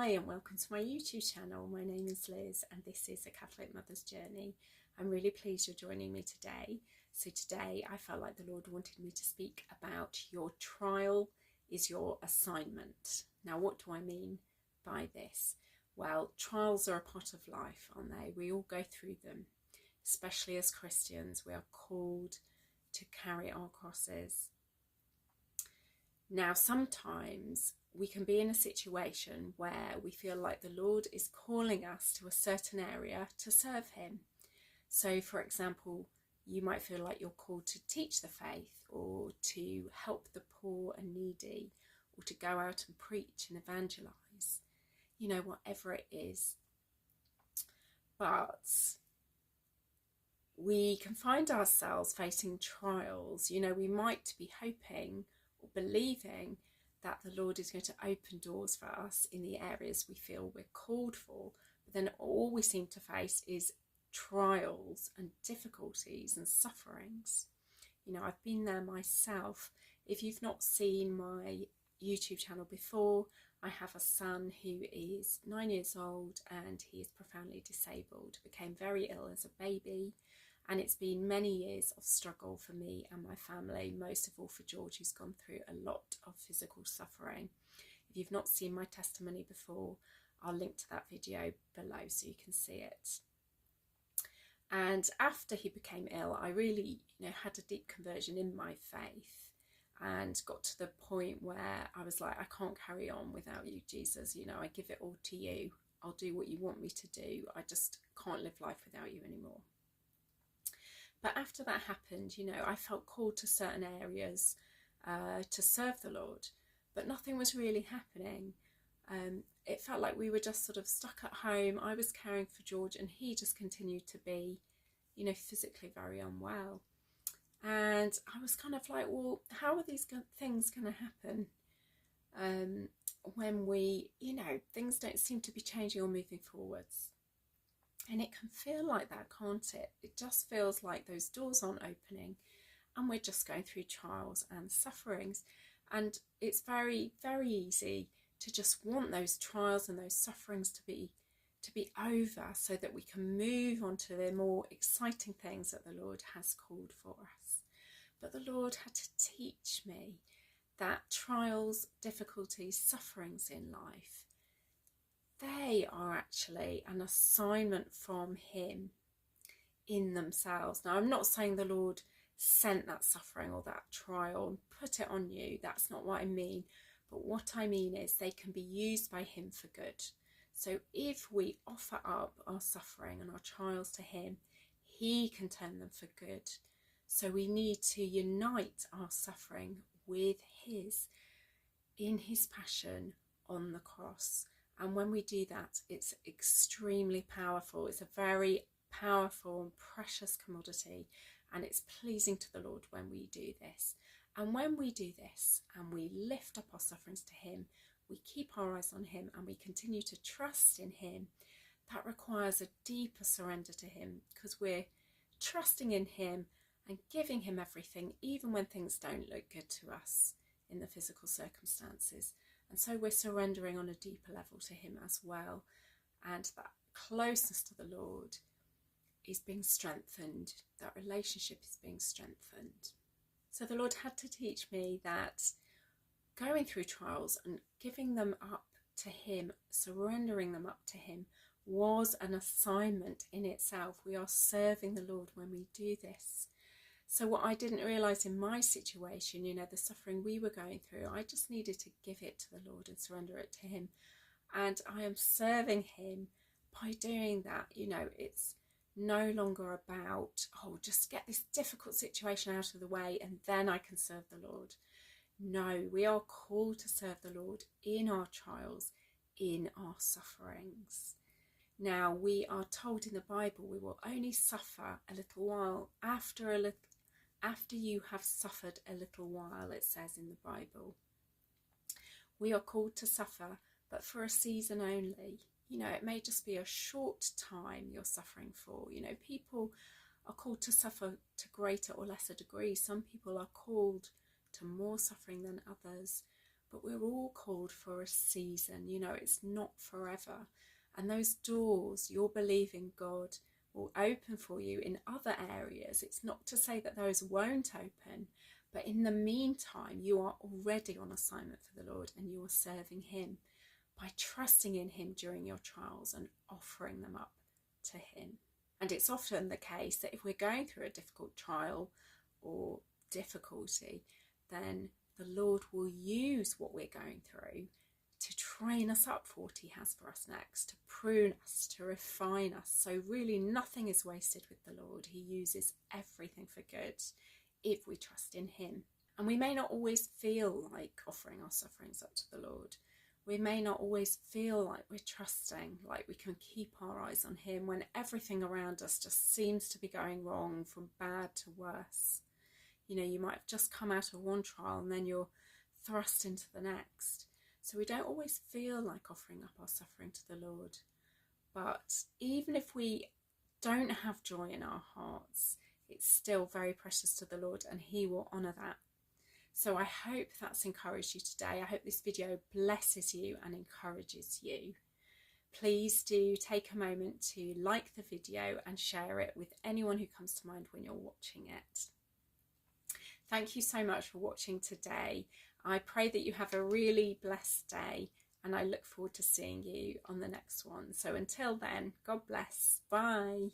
Hi and welcome to my YouTube channel. My name is Liz and this is A Catholic Mother's Journey. I'm really pleased you're joining me today. So today I felt like the Lord wanted me to speak about your trial is your assignment. Now what do I mean by this? Well, trials are a part of life, aren't they? We all go through them, especially as Christians. We are called to carry our crosses. Now sometimes we can be in a situation where we feel like the Lord is calling us to a certain area to serve him. So for example, you might feel like you're called to teach the faith or to help the poor and needy or to go out and preach and evangelize, you know, whatever it is. But we can find ourselves facing trials. You know, we might be hoping or believing that the Lord is going to open doors for us in the areas we feel we're called for, but then all we seem to face is trials and difficulties and sufferings. You know, I've been there myself. If you've not seen my YouTube channel before, I have a son who is 9 years old and he is profoundly disabled, became very ill as a baby. And it's been many years of struggle for me and my family, most of all for George, who's gone through a lot of physical suffering. If you've not seen my testimony before, I'll link to that video below so you can see it. And after he became ill, I really, had a deep conversion in my faith and got to the point where I was like, I can't carry on without you, Jesus. I give it all to you. I'll do what you want me to do. I just can't live life without you anymore. But after that happened, I felt called to certain areas to serve the Lord, but nothing was really happening. It felt like we were just sort of stuck at home. I was caring for George and he just continued to be, physically very unwell. And I was kind of like, well, how are these things going to happen when we, things don't seem to be changing or moving forwards? And it can feel like that, can't it? It just feels like those doors aren't opening and we're just going through trials and sufferings. And it's very, very easy to just want those trials and those sufferings to be over so that we can move on to the more exciting things that the Lord has called for us. But the Lord had to teach me that trials, difficulties, sufferings in life, they are actually an assignment from him in themselves. Now, I'm not saying the Lord sent that suffering or that trial and put it on you. That's not what I mean. But what I mean is they can be used by him for good. So if we offer up our suffering and our trials to him, he can turn them for good. So we need to unite our suffering with his, in his passion on the cross. And when we do that, it's extremely powerful. It's a very powerful and precious commodity, and it's pleasing to the Lord when we do this. And when we do this and we lift up our sufferings to him, we keep our eyes on him and we continue to trust in him. That requires a deeper surrender to him because we're trusting in him and giving him everything, even when things don't look good to us in the physical circumstances. And so we're surrendering on a deeper level to him as well. And that closeness to the Lord is being strengthened. That relationship is being strengthened. So the Lord had to teach me that going through trials and giving them up to him, surrendering them up to him, was an assignment in itself. We are serving the Lord when we do this. So what I didn't realise in my situation, the suffering we were going through, I just needed to give it to the Lord and surrender it to him. And I am serving him by doing that. It's no longer about, just get this difficult situation out of the way and then I can serve the Lord. No, we are called to serve the Lord in our trials, in our sufferings. Now, we are told in the Bible we will only suffer a little while. After you have suffered a little while, it says in the Bible. We are called to suffer, but for a season only. It may just be a short time you're suffering for. People are called to suffer to greater or lesser degrees. Some people are called to more suffering than others. but we're all called for a season. You know, it's not forever. And those doors you're believing God will open for you in other areas. It's not to say that those won't open, but in the meantime, you are already on assignment for the Lord, and you are serving Him by trusting in Him during your trials and offering them up to Him. And it's often the case that if we're going through a difficult trial or difficulty, then the Lord will use what we're going through to train us up for what He has for us next, to prune us, to refine us. So really nothing is wasted with the Lord. He uses everything for good if we trust in Him. And we may not always feel like offering our sufferings up to the Lord. We may not always feel like we're trusting, like we can keep our eyes on Him when everything around us just seems to be going wrong from bad to worse. You know, you might have just come out of one trial and then you're thrust into the next. So we don't always feel like offering up our suffering to the Lord. But even if we don't have joy in our hearts, it's still very precious to the Lord, and He will honour that. So I hope that's encouraged you today. I hope this video blesses you and encourages you. Please do take a moment to like the video and share it with anyone who comes to mind when you're watching it. Thank you so much for watching today. I pray that you have a really blessed day, and I look forward to seeing you on the next one. So until then, God bless. Bye.